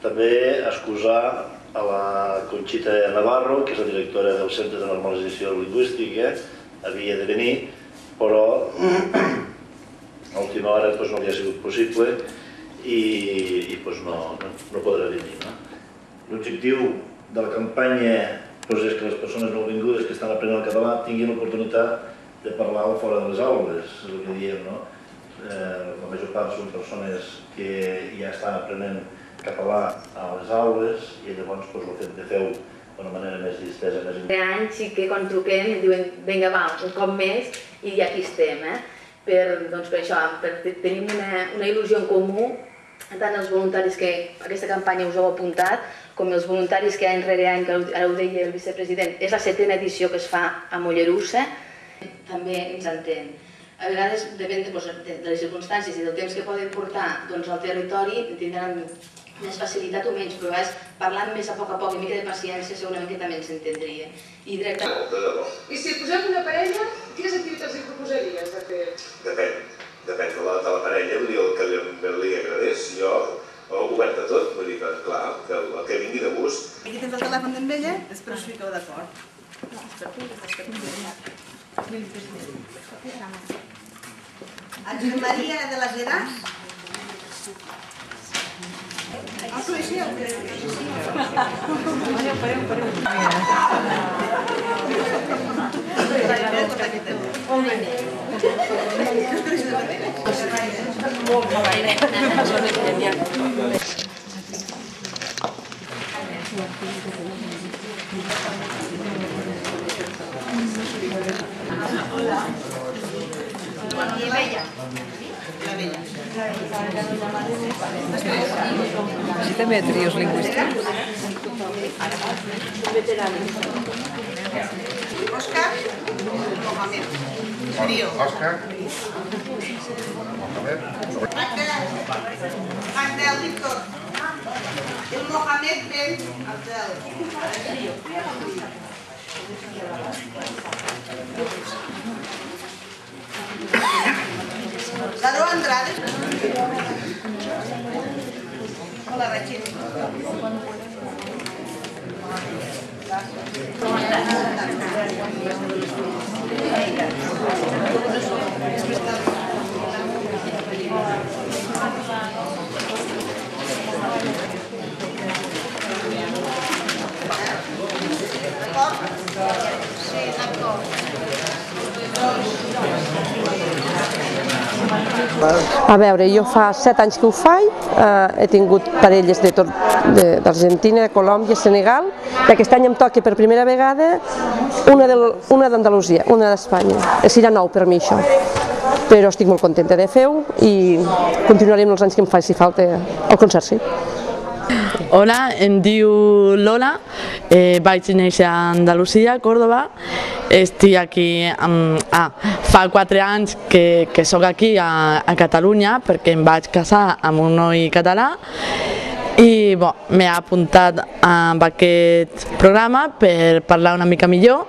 També excusar a la Conxita Navarro, que és la directora del Centre de Normalització Lingüística, havia de venir, però a última hora no li ha sigut possible i no podrà venir. L'objectiu de la campanya és que les persones nouvingudes que estan aprenent el català tinguin l'oportunitat de parlar fora de les aules, és el que diem. La major part són persones que ja estan aprenent català a les aules i llavors ho feu d'una manera més distesa. Fa anys sí que quan truquem em diuen vinga va, un cop més i aquí estem. Per això, tenim una il·lusió en comú, tant els voluntaris que aquesta campanya us heu apuntat, com els voluntaris que any rere any, que ara ho deia el vicepresident, és la 7a edició que es fa a Mollerussa, també ens entén. A vegades, depèn de les circumstàncies i del temps que poden portar al territori, tindran més facilitat o menys, però parlant més a poc, i mica de paciència, segurament que també ens entendria. I si et posem una parella, quines activitats li proposaries de fer? Depèn de la parella, vull dir, el que li agradés, jo obert a tot, vull dir que, clar, el que vingui de gust. Aquí tens el telèfon d'en Bella, després us fiqueu d'acord. Àngel Maria de les Heras. Sí, també trios lingüístics. Òscar Mohamed. Trio. Òscar Mohamed. Abdel Víctor. El Mohamed Ben Abdel. Daró Andrade. Hola, Rachel. Sí, d'acord. A veure, jo fa 7 anys que ho faig, he tingut parelles d'Argentina, de Colòmbia, Senegal, i aquest any em toca per primera vegada una d'Andalusia, una d'Espanya. Serà nou per mi això, però estic molt contenta de fer-ho i continuarem els anys que em faci falta el Consorci. Hola, em diu Lola, vaig néixer a Andalusia, Córdoba, estic aquí, fa 4 anys que soc aquí a Catalunya perquè em vaig casar amb un noi català i m'he apuntat a aquest programa per parlar una mica millor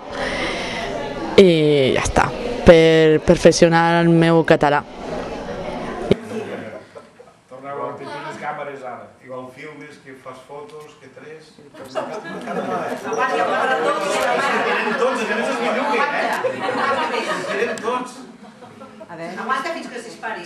i ja està, per perfeccionar el meu català. Càmeres ara, igual filmes, que fas fotos, que tres... Tenen tots, que no se'ls belluguen, Tenen tots. Aguanta fins que es dispari.